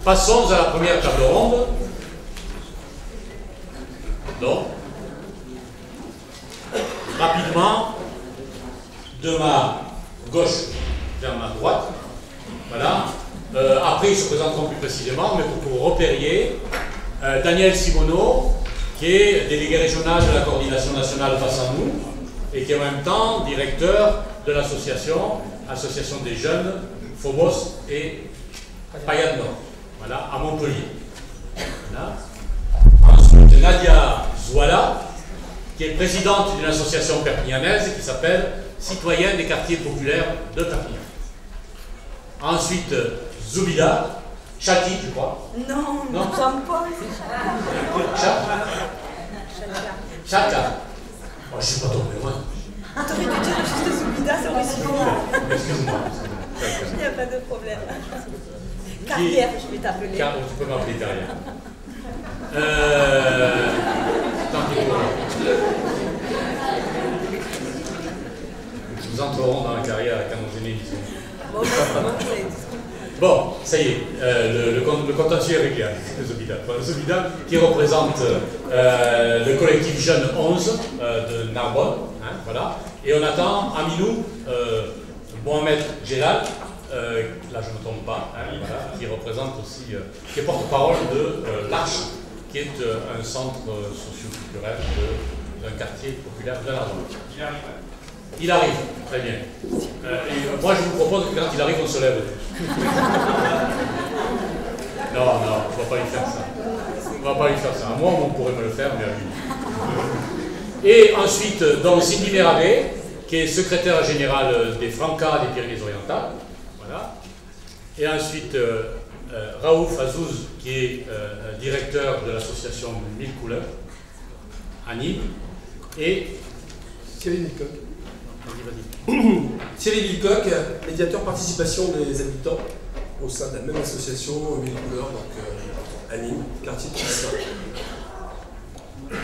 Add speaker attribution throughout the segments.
Speaker 1: Passons à la première table ronde. Donc, rapidement, de ma gauche vers ma droite. Voilà. Après, ils se présenteront plus précisément, mais pour que vous repériez, Daniel Simoneau, qui est délégué régional de la coordination nationale Face à nous, et qui est en même temps directeur de l'association des jeunes Phobos et Payade Nord, voilà, à Montpellier. Voilà. Ensuite, Nadia Zouala, qui est présidente d'une association perpignanaise qui s'appelle Citoyens des quartiers populaires de Perpignan. Ensuite, Zoubida, Chati, je crois.
Speaker 2: Non,
Speaker 1: non,
Speaker 2: Jean-Paul.
Speaker 1: Chaka. Oh, je ne suis pas tombé loin.
Speaker 2: Ah, t'aurais dû dire juste Zoubida, ça aurait suffi.
Speaker 1: Excuse-moi.
Speaker 2: Il n'y a pas de problème. Carrière, je vais t'appeler.
Speaker 1: Tu peux m'appeler derrière. Tant pis pour moi. Nous entrerons dans la carrière à Canonzéné. Bon, ça y est, le contentieux est réglé, Zoubida. Zoubida qui représente le collectif Jeune 11 de Narbonne, hein, voilà. Et on attend Aminou Mohamed Djelal, là je ne me trompe pas, hein, voilà, qui représente aussi, qui est porte-parole de l'Arche, qui est un centre socio-culturel d'un quartier populaire de Narbonne. Il arrive, très bien. Et moi, je vous propose que quand il arrive, on se lève. Non, on ne va pas lui faire ça. On ne va pas lui faire ça. À moi, on pourrait me le faire, mais à lui. Et ensuite, donc, Cindy Mérabé, qui est secrétaire générale des Francas des Pyrénées-Orientales. Voilà. Et ensuite, Raouf Azouz, qui est directeur de l'association 1000 couleurs, à Nîmes. Et
Speaker 3: Thierry Vilcoq. Thierry Vilcoq, médiateur participation des habitants au sein de la même association 1000 couleurs, donc à Nîmes, quartier de Tissin.
Speaker 4: Et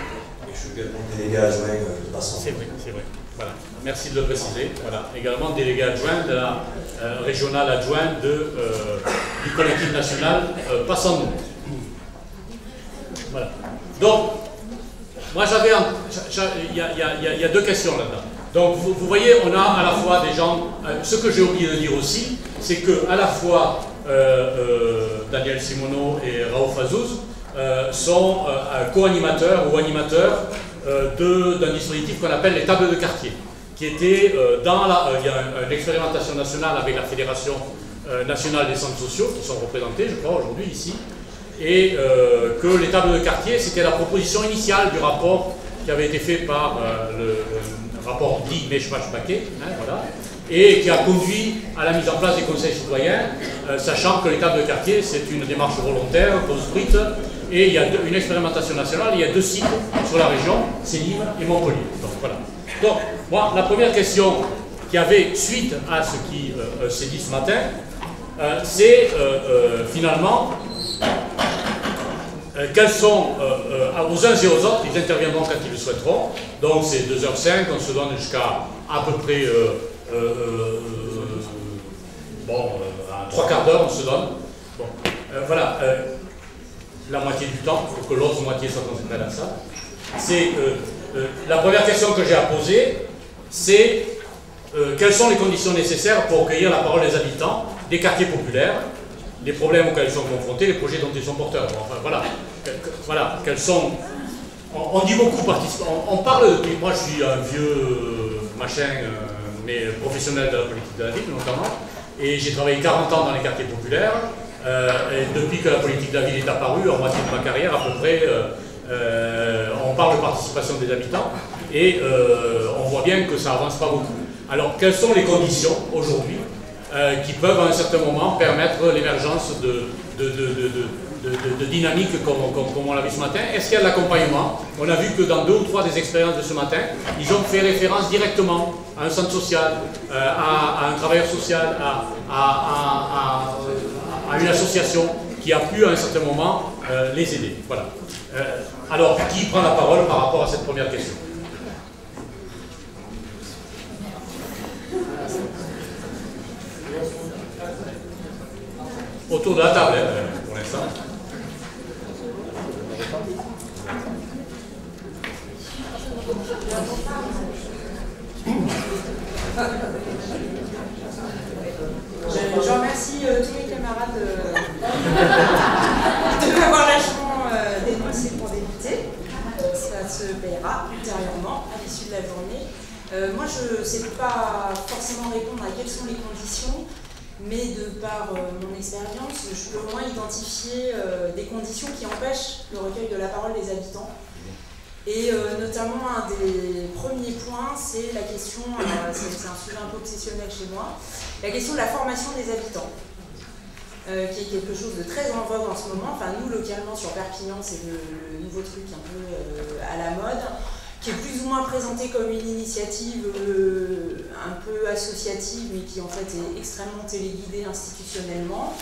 Speaker 4: je suis également délégué adjoint de Passant.
Speaker 1: C'est vrai, c'est vrai. Voilà. Merci de le préciser. Voilà. Également délégué adjoint de la régionale adjointe du collectif national Passant nous. Voilà. Donc, moi j'avais. Il y a deux questions là-dedans. Donc vous voyez, on a à la fois des gens, ce que j'ai oublié de dire aussi, c'est que à la fois Daniel Simoneau et Raouf Azouz sont co-animateurs ou animateurs d'un dispositif qu'on appelle les tables de quartier, qui était il y a une expérimentation nationale avec la Fédération nationale des centres sociaux, qui sont représentés, je crois, aujourd'hui ici, et que les tables de quartier, c'était la proposition initiale du rapport qui avait été fait par le rapport dit Meshmach-Paquet, hein, voilà, et qui a conduit à la mise en place des conseils citoyens, sachant que les tables de quartier, c'est une démarche volontaire, construite, et il y a une expérimentation nationale, il y a 2 sites sur la région, c'est Nîmes et Montpellier. Donc voilà. Donc, moi, la première question qui avait suite à ce qui s'est dit ce matin, c'est finalement quels sont, aux uns et aux autres, ils interviendront quand ils le souhaiteront, donc c'est 2h05, on se donne jusqu'à à peu près, à 3 quarts d'heure, on se donne. Bon, voilà, la moitié du temps, pour que l'autre moitié soit concentrée à ça. C'est, la première question que j'ai à poser, c'est quelles sont les conditions nécessaires pour recueillir la parole des habitants des quartiers populaires, les problèmes auxquels ils sont confrontés, les projets dont ils sont porteurs. Bon, enfin, voilà, quels sont... On dit beaucoup participants. On parle depuis... Moi, je suis un vieux machin, mais professionnel de la politique de la ville, notamment. Et j'ai travaillé 40 ans dans les quartiers populaires. Et depuis que la politique de la ville est apparue, en moitié de ma carrière, à peu près, on parle de participation des habitants. Et on voit bien que ça avance pas beaucoup. Alors, quelles sont les conditions, aujourd'hui, qui peuvent, à un certain moment, permettre l'émergence de dynamique comme on l'a vu ce matin? Est-ce qu'il y a de l'accompagnement? On a vu que dans 2 ou 3 des expériences de ce matin, ils ont fait référence directement à un centre social, à un travailleur social, à une association qui a pu à un certain moment les aider. Voilà. Alors, qui prend la parole par rapport à cette première question? Autour de la table, pour Vincent.
Speaker 5: Je remercie tous mes camarades de m'avoir lâchement dénoncé pour débuter. Ça se paiera ultérieurement à l'issue de la journée. Moi, je ne sais pas forcément répondre à quelles sont les conditions, mais de par mon expérience, je peux au moins identifier des conditions qui empêchent le recueil de la parole des habitants. Et notamment, un des premiers points, c'est la question, c'est un sujet un peu obsessionnel chez moi, la question de la formation des habitants, qui est quelque chose de très en vogue en ce moment. Enfin, nous, localement, sur Perpignan, c'est le nouveau truc un peu à la mode, qui est plus ou moins présenté comme une initiative un peu associative, mais qui en fait est extrêmement téléguidée institutionnellement,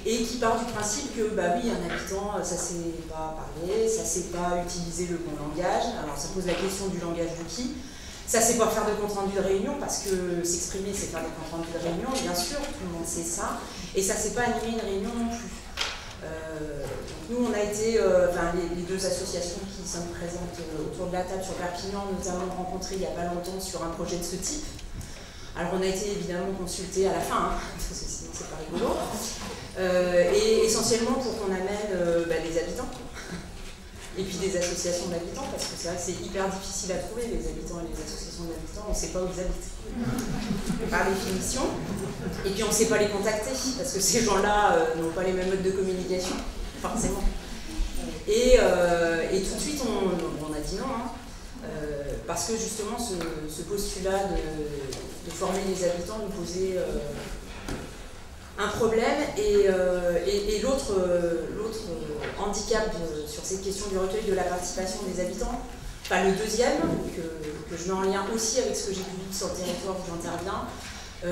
Speaker 5: et qui part du principe que, bah oui, un habitant, ça sait pas parler, ça sait pas utiliser le bon langage. Alors ça pose la question du langage de qui. Ça sait pas faire de compte rendu de réunion, parce que s'exprimer, c'est faire des comptes rendus de réunion, bien sûr, tout le monde sait ça. Et ça sait pas animer une réunion non plus. Donc nous, on a été, les deux associations qui sont présentes autour de la table sur Perpignan, notamment rencontrées il n'y a pas longtemps sur un projet de ce type. Alors on a été évidemment consultés à la fin, parce que sinon c'est pas rigolo. Et essentiellement pour qu'on amène des habitants, et puis des associations d'habitants, parce que c'est vrai que c'est hyper difficile à trouver, les habitants et les associations d'habitants, on ne sait pas où ils habitent, par définition, et puis on ne sait pas les contacter, parce que ces gens-là n'ont pas les mêmes modes de communication, forcément. Et tout de suite, on a dit non, parce que justement, ce postulat de former les habitants nous posait un problème, et l'autre handicap sur cette question du recueil de la participation des habitants, enfin le deuxième, que je mets en lien aussi avec ce que j'ai pu vivre sur le territoire où j'interviens,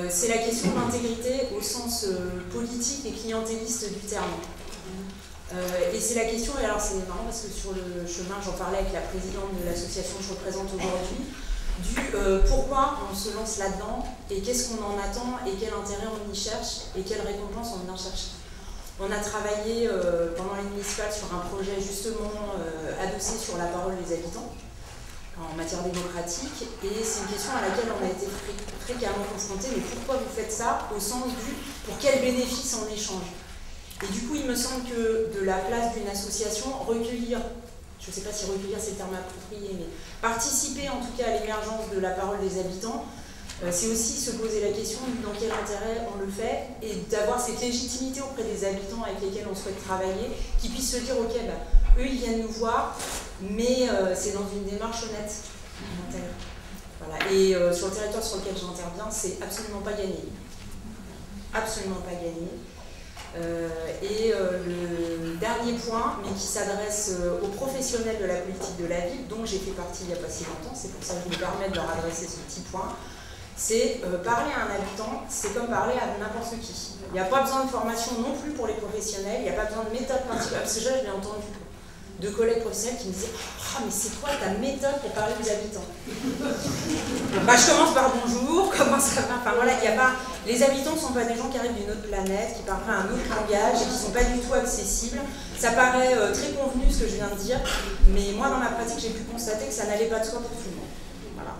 Speaker 5: c'est la question de l'intégrité au sens politique et clientéliste du terme. Et c'est la question, et alors c'est marrant parce que sur le chemin, j'en parlais avec la présidente de l'association que je représente aujourd'hui, du pourquoi on se lance là-dedans, et qu'est-ce qu'on en attend, et quel intérêt on y cherche, et quelle récompense on vient chercher. On a travaillé pendant les municipales sur un projet justement adossé sur la parole des habitants, en matière démocratique, et c'est une question à laquelle on a été fréquemment confrontés, mais pourquoi vous faites ça, au sens du pour quel bénéfice en échange. Et du coup, il me semble que de la place d'une association, recueillir, je ne sais pas si recueillir c'est le terme approprié, mais participer en tout cas à l'émergence de la parole des habitants, c'est aussi se poser la question dans quel intérêt on le fait, et d'avoir cette légitimité auprès des habitants avec lesquels on souhaite travailler, qui puissent se dire ok, eux ils viennent nous voir, mais c'est dans une démarche honnête. Voilà. Et sur le territoire sur lequel j'interviens, c'est absolument pas gagné. Absolument pas gagné. Le dernier point, mais qui s'adresse aux professionnels de la politique de la ville, dont j'ai fait partie il n'y a pas si longtemps, c'est pour ça que je me permets de leur adresser ce petit point, c'est parler à un habitant, c'est comme parler à n'importe qui. Il n'y a pas besoin de formation non plus pour les professionnels, il n'y a pas besoin de méthode particulière, parce que je l'ai entendu de collègues professionnels qui me disaient « Ah, mais c'est quoi ta méthode pour parler aux habitants ?» Je commence par bonjour, comment ça va, enfin voilà, il y a pas... Les habitants ne sont pas des gens qui arrivent d'une autre planète, qui parlent un autre langage et qui ne sont pas du tout accessibles. Ça paraît très convenu ce que je viens de dire, mais moi dans ma pratique j'ai pu constater que ça n'allait pas de soi pour tout le monde. Voilà.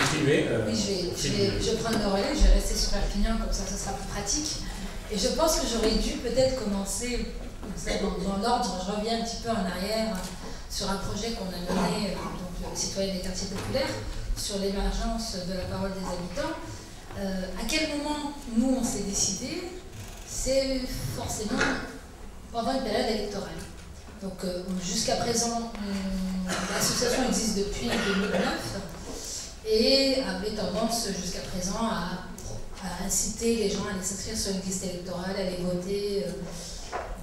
Speaker 1: Continuez.
Speaker 6: Je vais prendre le relais, je vais rester sur Perpignan, comme ça sera plus pratique. Et je pense que j'aurais dû peut-être commencer dans l'ordre, je reviens un petit peu en arrière sur un projet qu'on a mené, donc le Citoyen des quartiers populaires, sur l'émergence de la parole des habitants. À quel moment nous on s'est décidé? C'est forcément pendant une période électorale. Donc jusqu'à présent, l'association existe depuis 2009 et avait tendance jusqu'à présent à inciter les gens à aller s'inscrire sur une liste électorale, à aller voter,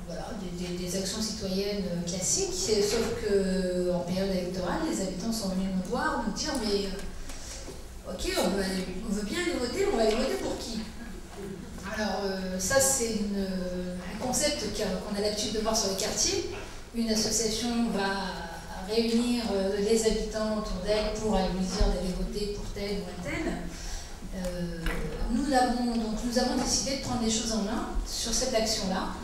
Speaker 6: voilà, des actions citoyennes classiques, sauf qu'en période électorale, les habitants sont venus nous voir, nous dire mais ok, on veut bien aller voter, mais on va aller voter pour qui? Alors ça c'est un concept qu'on a l'habitude de voir sur les quartiers. Une association va réunir les habitants autour d'elle pour aller lui dire d'aller voter pour tel ou un tel. Nous avons décidé de prendre les choses en main sur cette action-là.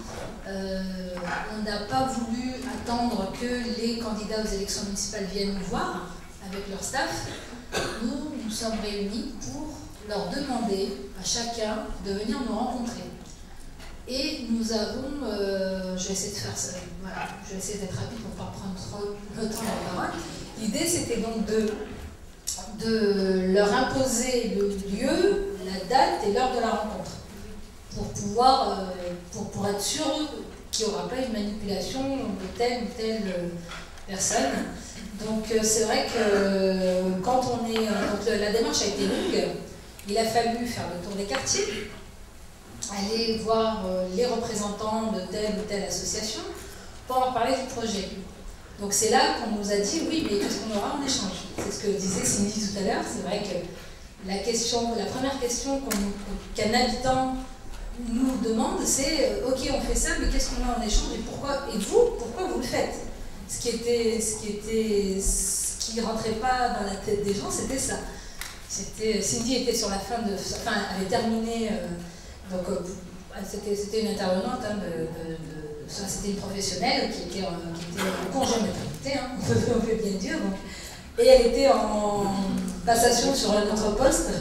Speaker 6: On n'a pas voulu attendre que les candidats aux élections municipales viennent nous voir avec leur staff. Nous nous sommes réunis pour leur demander à chacun de venir nous rencontrer. Et nous avons, je vais essayer de faire ça, voilà, je vais essayer d'être rapide pour ne pas prendre trop le temps de la parole. L'idée c'était donc de leur imposer le lieu, la date et l'heure de la rencontre, pour pouvoir, pour être sûr qu'il n'y aura pas une manipulation de telle ou telle personne. Donc c'est vrai que quand on est, donc la démarche a été longue, il a fallu faire le tour des quartiers, aller voir les représentants de telle ou telle association pour leur parler du projet. Donc c'est là qu'on nous a dit oui, mais qu'est-ce qu'on aura en échange? C'est ce que disait Cindy tout à l'heure. C'est vrai que la première question qu'un habitant nous demande, c'est ok, on fait ça, mais qu'est-ce qu'on a en échange et pourquoi? Et vous, pourquoi vous le faites? Ce qui rentrait pas dans la tête des gens, c'était ça. Cindy était sur la fin de, enfin, avait terminé. Donc c'était une intervenante, hein, c'était une professionnelle qui était en congé maternité, hein, on peut bien dire. Donc, et elle était en passation sur un autre poste.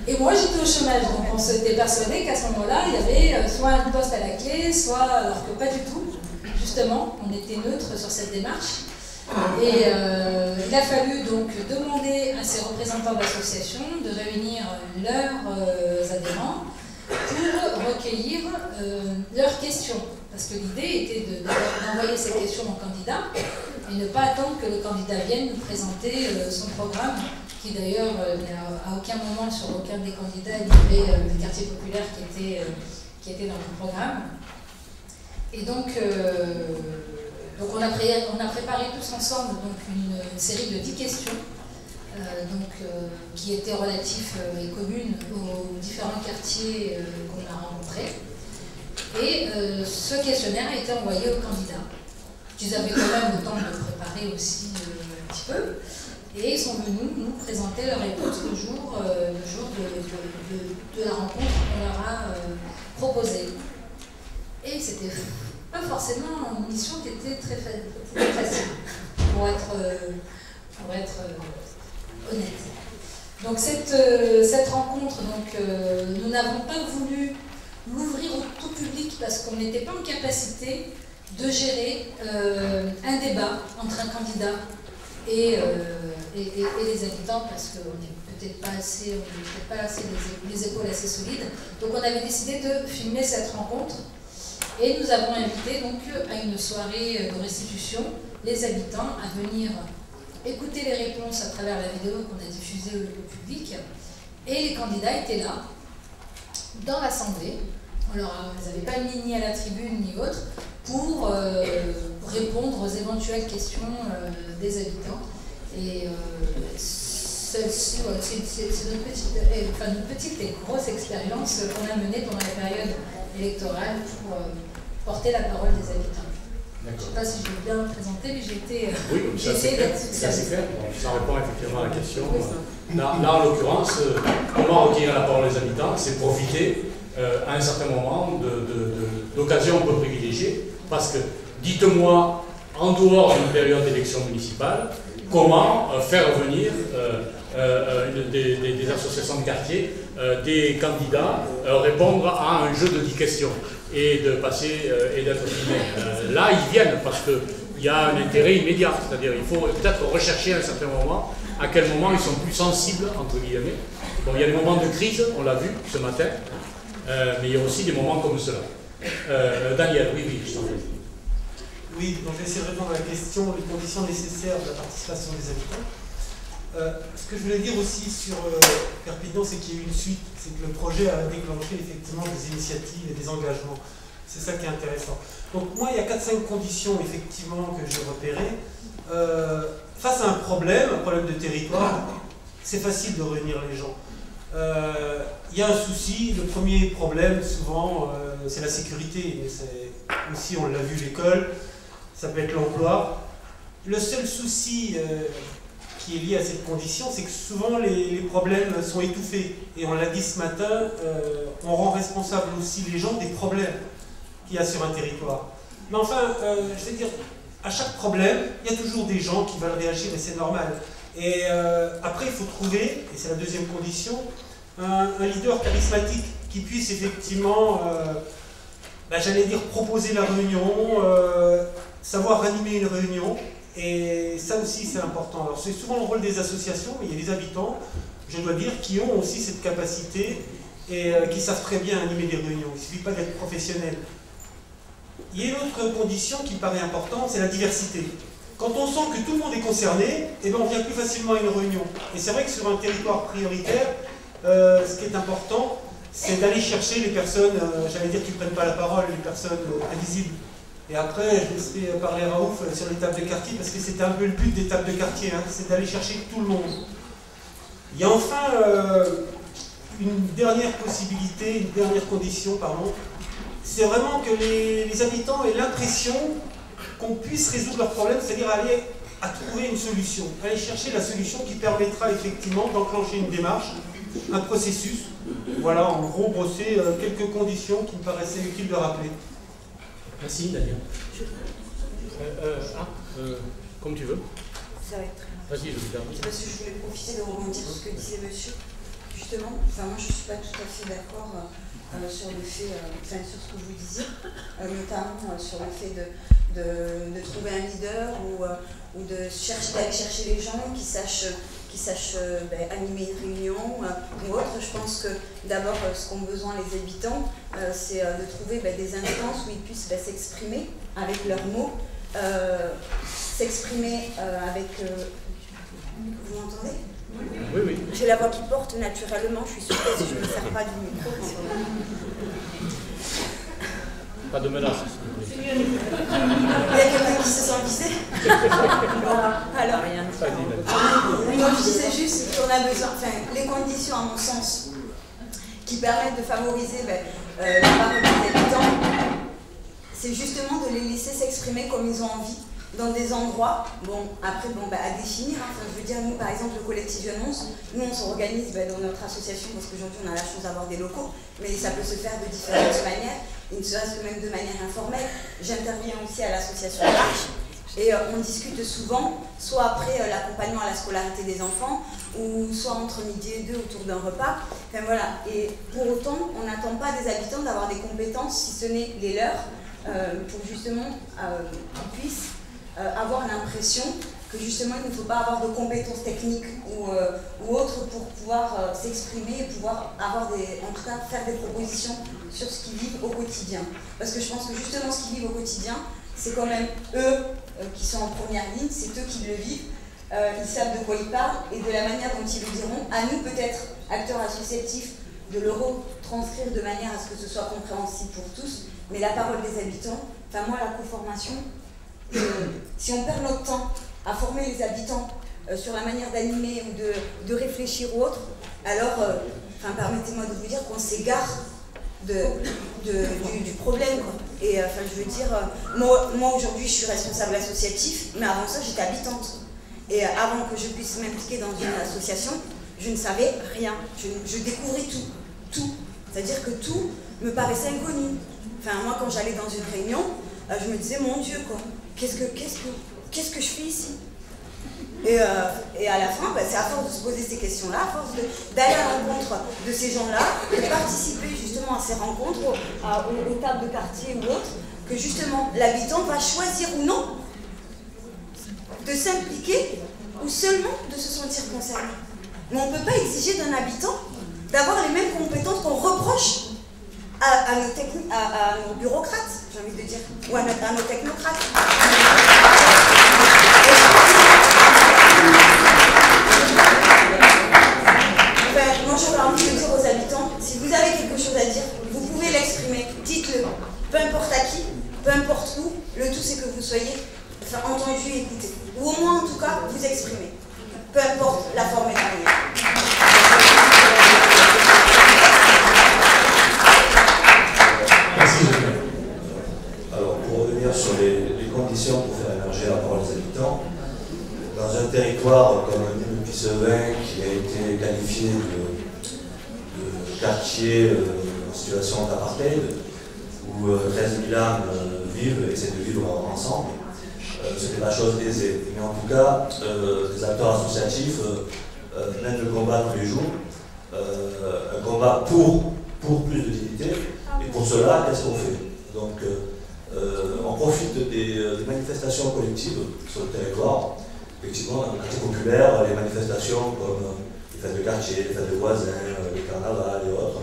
Speaker 6: Et moi j'étais au chômage, donc on s'était persuadé qu'à ce moment-là, il y avait soit un poste à la clé, soit, alors que pas du tout. Justement, on était neutre sur cette démarche. Et il a fallu donc demander à ces représentants d'associations de réunir leurs adhérents pour recueillir leurs questions. Parce que l'idée était d'envoyer ces questions au candidat et ne pas attendre que le candidat vienne nous présenter son programme, qui d'ailleurs à aucun moment sur aucun des candidats il y avait des quartiers populaires qui étaient dans le programme. Et donc on a préparé tous ensemble donc une série de 10 questions qui étaient relatifs et communes aux différents quartiers qu'on a rencontrés. Et ce questionnaire a été envoyé aux candidats. Ils avaient quand même le temps de le préparer aussi un petit peu. Et ils sont venus nous présenter leurs réponses le jour de la rencontre qu'on leur a proposée. Et c'était pas forcément une mission qui était très facile, pour être honnête. Donc cette rencontre, nous n'avons pas voulu l'ouvrir au tout public parce qu'on n'était pas en capacité de gérer un débat entre un candidat et les habitants, parce qu'on n'est peut-être pas assez, les épaules assez solides. Donc on avait décidé de filmer cette rencontre. Et nous avons invité donc à une soirée de restitution les habitants à venir écouter les réponses à travers la vidéo qu'on a diffusée au public. Et les candidats étaient là, dans l'Assemblée. On ne les avait pas mis ni à la tribune ni autre, pour répondre aux éventuelles questions des habitants. Et celle-ci, c'est notre petite et grosse expérience qu'on a menée pendant la période électorale pour porter la parole des habitants. Je ne sais pas si je vais bien me présenter, mais j'ai essayé d'être
Speaker 1: c'est assez clair. Ça répond effectivement à la question. Là, en l'occurrence, comment recueillir la parole des habitants, c'est profiter à un certain moment d'occasion un peu privilégiée, parce que dites-moi, en dehors d'une période d'élection municipale, comment faire venir des associations de quartier, des candidats, répondre à un jeu de 10 questions et de passer et d'être filmés. Là, ils viennent parce qu'il y a un intérêt immédiat, c'est-à-dire il faut peut-être rechercher à un certain moment à quel moment ils sont plus sensibles, entre guillemets. Bon, il y a des moments de crise, on l'a vu ce matin, mais il y a aussi des moments comme cela. Daniel, oui, je t'en prie.
Speaker 7: Oui, donc je vais essayer de répondre à la question des conditions nécessaires de la participation des habitants. Ce que je voulais dire aussi sur Perpignan, c'est qu'il y a eu une suite, c'est que le projet a déclenché effectivement des initiatives et des engagements. C'est ça qui est intéressant. Donc moi, il y a 4-5 conditions effectivement que j'ai repérées. Face à un problème de territoire, c'est facile de réunir les gens. Il y a un souci, le premier problème souvent c'est la sécurité, mais c'est aussi, on l'a vu, l'école. ça peut être l'emploi. Le seul souci qui est lié à cette condition, c'est que souvent les problèmes sont étouffés. Et on l'a dit ce matin, on rend responsable aussi les gens des problèmes qu'il y a sur un territoire. Mais enfin, je veux dire, à chaque problème, il y a toujours des gens qui veulent réagir et c'est normal. Et après, il faut trouver, et c'est la deuxième condition, un leader charismatique qui puisse effectivement, j'allais dire, proposer la réunion, savoir animer une réunion. Et ça aussi, c'est important. Alors, c'est souvent le rôle des associations, mais il y a des habitants, je dois dire, qui ont aussi cette capacité et qui savent très bien animer des réunions. Il ne suffit pas d'être professionnel. Il y a une autre condition qui paraît importante, c'est la diversité. Quand on sent que tout le monde est concerné, eh ben on vient plus facilement à une réunion. Et c'est vrai que sur un territoire prioritaire, ce qui est important, c'est d'aller chercher les personnes, j'allais dire, qui ne prennent pas la parole, les personnes invisibles. Et après, je laisserai parler à Raouf sur les tables de quartier, parce que c'était un peu le but des tables de quartier, hein, c'est d'aller chercher tout le monde. Il y a enfin une dernière possibilité, une dernière condition, pardon, c'est vraiment que les habitants aient l'impression qu'on puisse résoudre leurs problèmes, c'est-à-dire aller à trouver une solution, aller chercher la solution qui permettra effectivement d'enclencher une démarche, un processus. Voilà, en gros, brosser quelques conditions qui me paraissaient utiles de rappeler.
Speaker 1: Merci, Daniel. Comme tu veux.
Speaker 2: Ça va être très bien.
Speaker 1: Vas-y, je vous
Speaker 2: C'est parce que je voulais profiter de rebondir sur ce que disait monsieur. Justement, moi je ne suis pas tout à fait d'accord sur le fait, sur ce que vous disiez, notamment sur le fait de trouver un leader ou d'aller chercher les gens qui sachent animer une réunion ou autre. Je pense que d'abord ce qu'ont besoin les habitants, c'est de trouver des instances où ils puissent s'exprimer avec leurs mots, s'exprimer avec... vous m'entendez ?
Speaker 1: Oui, oui.
Speaker 2: J'ai la voix qui porte naturellement, je suis sûre que si je ne me sers pas du micro.
Speaker 1: Pas de menace.
Speaker 2: Il y a quelqu'un qui se sent visé. Alors, rien. Moi, je disais juste qu'on a besoin, les conditions, à mon sens, qui permettent de favoriser la parole des habitants, c'est justement de les laisser s'exprimer comme ils ont envie, dans des endroits, à définir. Je veux dire, nous, par exemple, le collectif Jeune 11, nous, on s'organise dans notre association, parce qu'aujourd'hui, on a la chance d'avoir des locaux, mais ça peut se faire de différentes manières, et ne serait-ce que même de manière informelle. J'interviens aussi à l'association Marche, et on discute souvent, soit après l'accompagnement à la scolarité des enfants, ou soit entre midi et 2 autour d'un repas. Enfin voilà, et pour autant, on n'attend pas des habitants d'avoir des compétences, si ce n'est les leurs, pour justement qu'ils puissent avoir l'impression que justement il ne faut pas avoir de compétences techniques ou autres pour pouvoir s'exprimer et pouvoir avoir en tout cas faire des propositions sur ce qu'ils vivent au quotidien. Parce que je pense que justement ce qu'ils vivent au quotidien, c'est quand même eux qui sont en première ligne, c'est eux qui le vivent, ils savent de quoi ils parlent et de la manière dont ils le diront. À nous peut-être, acteurs associatifs, de le retranscrire de manière à ce que ce soit compréhensible pour tous, mais la parole des habitants, moi la co-formation, si on perd notre temps à former les habitants sur la manière d'animer ou de réfléchir ou autre, alors, permettez-moi de vous dire qu'on s'égare du problème. Et je veux dire, moi aujourd'hui je suis responsable associatif, mais avant ça j'étais habitante. Et avant que je puisse m'impliquer dans une association, je ne savais rien. Je découvrais tout. C'est-à-dire que tout me paraissait inconnu. Moi quand j'allais dans une réunion, je me disais, mon Dieu, quoi. Qu'est-ce que je fais ici ? Et à la fin, c'est à force de se poser ces questions-là, à force d'aller à l'encontre de ces gens-là, de participer justement à ces rencontres, aux tables de quartier ou autres, que justement l'habitant va choisir ou non de s'impliquer ou seulement de se sentir concerné. Mais on ne peut pas exiger d'un habitant d'avoir les mêmes compétences qu'on reproche à nos bureaucrates, j'ai envie de dire, ou à nos technocrates. Moi j'aurais envie de dire aux habitants, si vous avez quelque chose à dire, vous pouvez l'exprimer, dites-le, peu importe à qui, peu importe où, le tout c'est que vous soyez entendu et écouté, ou au moins en tout cas vous exprimez, peu importe la forme et la manière.
Speaker 4: Alors, pour revenir sur les conditions pour un territoire comme le Puy-Sevin qui a été qualifié de quartier en situation d'apartheid, où 13 000 âmes vivent et essaient de vivre ensemble, ce n'est pas chose aisée. Mais en tout cas, les acteurs associatifs mènent le combat tous les jours, un combat pour plus de dignité, et pour cela, qu'est-ce qu'on fait? Donc, on profite des manifestations collectives sur le territoire. Effectivement, dans le quartier populaire, les manifestations comme les fêtes de quartier, les fêtes de voisins, les carnavals et autres,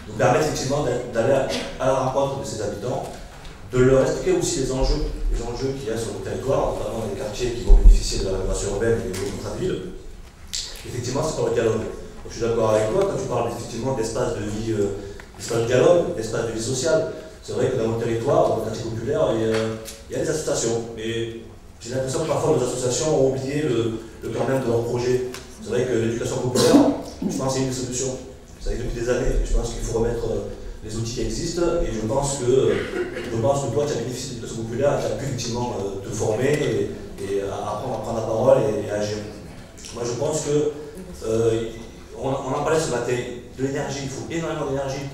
Speaker 4: nous permettent effectivement d'aller à la rencontre de ces habitants, de leur expliquer aussi les enjeux qu'il y a sur le territoire, notamment les quartiers qui vont bénéficier de la rénovation urbaine et des autres villes. Effectivement, c'est par le dialogue. Donc, je suis d'accord avec toi quand tu parles effectivement d'espace de vie, d'espace de dialogue, d'espace de vie sociale. C'est vrai que dans nos territoires, dans le quartier populaire, il y a des associations, mais j'ai l'impression que parfois nos associations ont oublié le cœur même de leur projet. C'est vrai que l'éducation populaire, je pense que c'est une des solutions. Ça fait depuis des années. Je pense qu'il faut remettre les outils qui existent, et je pense que toi, tu as bénéficié de l'éducation populaire, tu as pu effectivement te former et apprendre à prendre la parole et à agir. Moi, je pense que, on en parlait ce matin, de l'énergie, il faut énormément d'énergie.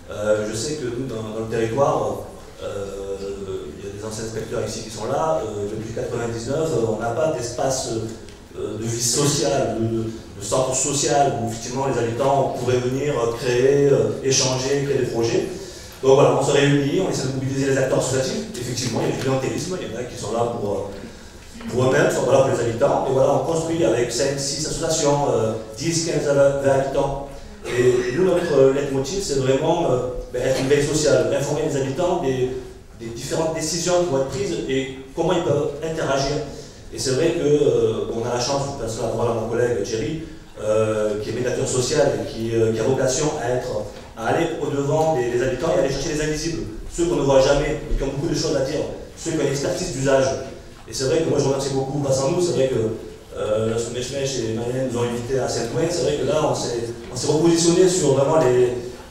Speaker 4: Je sais que nous, dans le territoire, il y a des anciens inspecteurs ici qui sont là. Depuis 1999, on n'a pas d'espace de vie sociale, de centre social où effectivement les habitants pourraient venir créer, échanger, créer des projets. Donc voilà, on se réunit, on essaie de mobiliser les acteurs associatifs. Effectivement, il y a du clientélisme, il y en a qui sont là pour eux-mêmes, qui sont pas là pour les habitants. Et voilà, on construit avec 5, 6 associations, 10, 15, 20 habitants. Et nous, notre leitmotiv, c'est vraiment être une veille sociale, informer les habitants des différentes décisions qui vont être prises et comment ils peuvent interagir. Et c'est vrai qu'on a la chance, je passe la parole à mon collègue Thierry, qui est médiateur social et qui a vocation à aller au-devant des habitants et aller chercher les invisibles, ceux qu'on ne voit jamais et qui ont beaucoup de choses à dire, ceux qui ont une expertise d'usage. Et c'est vrai que moi je remercie beaucoup Passant Nous, c'est vrai que Meshmesh et Marianne nous ont invités à Saint-Ouen. C'est vrai que là on s'est repositionné sur vraiment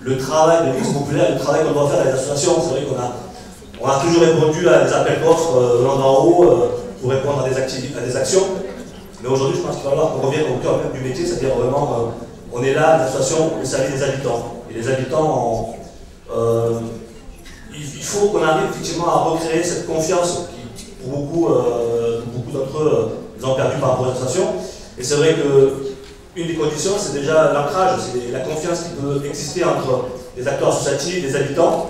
Speaker 4: le travail de l'éducation populaire, le travail qu'on doit faire dans les associations. C'est vrai qu'on a toujours répondu à des appels d'offres venant d'en haut pour répondre à des actions. Mais aujourd'hui, je pense qu'il va falloir qu'on revienne au cœur même du métier, c'est-à-dire vraiment, on est là, l'association, au service des habitants. Et les habitants, il faut qu'on arrive effectivement à recréer cette confiance qui, pour beaucoup d'entre eux, ils ont perdu par rapport aux associations. Et c'est vrai qu'une des conditions, c'est déjà l'ancrage, c'est la confiance qui peut exister entre les acteurs associatifs, les habitants,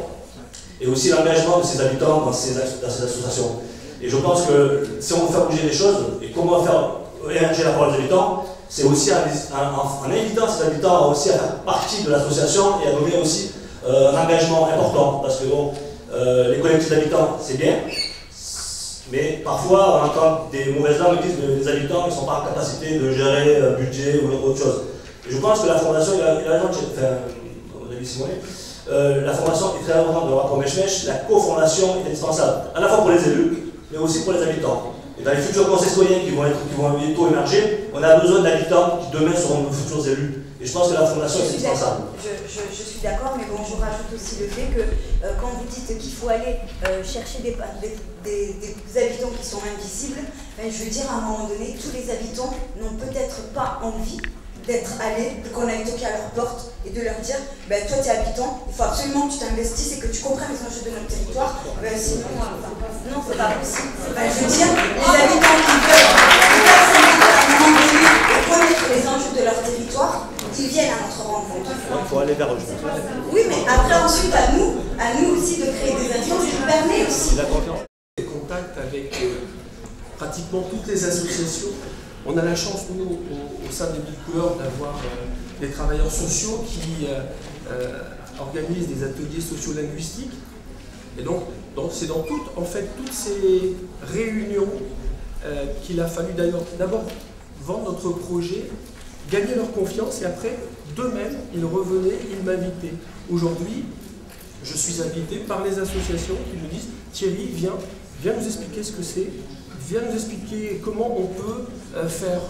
Speaker 4: et aussi l'engagement de ces habitants dans ces associations. Et je pense que si on veut faire bouger les choses, et comment faire émerger la parole des habitants, c'est aussi en invitant ces habitants aussi à faire partie de l'association et à donner aussi un engagement important. Parce que bon, les collectifs d'habitants, c'est bien, mais parfois on entend des mauvaises langues qui disent que les habitants ne sont pas en capacité de gérer un budget ou autre chose. Et je pense que la formation, il a raison, on a dit Simone, la formation est très importante dans le rapport Meshmesh, la co-formation est indispensable, à la fois pour les élus, mais aussi pour les habitants. Et dans les futurs conseils citoyens qui vont bientôt émerger, on a besoin d'habitants qui demain seront nos futurs élus. Et je pense que la formation est indispensable.
Speaker 2: Je suis d'accord, mais bon, je rajoute aussi le fait que quand vous dites qu'il faut aller chercher des habitants qui sont invisibles, je veux dire, à un moment donné, tous les habitants n'ont peut-être pas envie d'être allés, qu'on aille toquer à leur porte et de leur dire toi tu es habitant, il faut absolument que tu t'investisses et que tu comprennes les enjeux de notre territoire. Sinon, non, c'est pas possible. Je veux dire, les habitants qui veulent s'investir à un moment donné et connaître les enjeux de leur territoire, ils viennent à notre rencontre.
Speaker 4: Il faut aller vers eux.
Speaker 2: Oui, mais après ensuite à nous aussi de créer des instances qui permettent aussi.
Speaker 3: Des contacts avec pratiquement toutes les associations. On a la chance, nous, au sein des Mille Couleurs, d'avoir des travailleurs sociaux qui organisent des ateliers sociolinguistiques. Et donc c'est dans toutes ces réunions qu'il a fallu d'abord vendre notre projet, gagner leur confiance, et après, d'eux-mêmes, ils revenaient, ils m'invitaient. Aujourd'hui, je suis invité par les associations qui me disent « Thierry, viens nous expliquer ce que c'est, viens nous expliquer comment on peut faire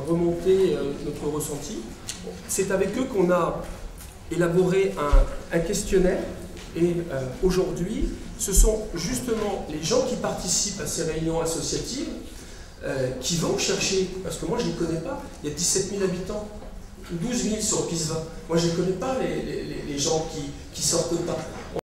Speaker 3: remonter notre ressenti ». C'est avec eux qu'on a élaboré un questionnaire, et aujourd'hui, ce sont justement les gens qui participent à ces réunions associatives qui vont chercher, parce que moi je ne les connais pas, il y a 17 000 habitants, 12 000 sur Pisevin. Moi je ne connais pas les gens qui sortent pas.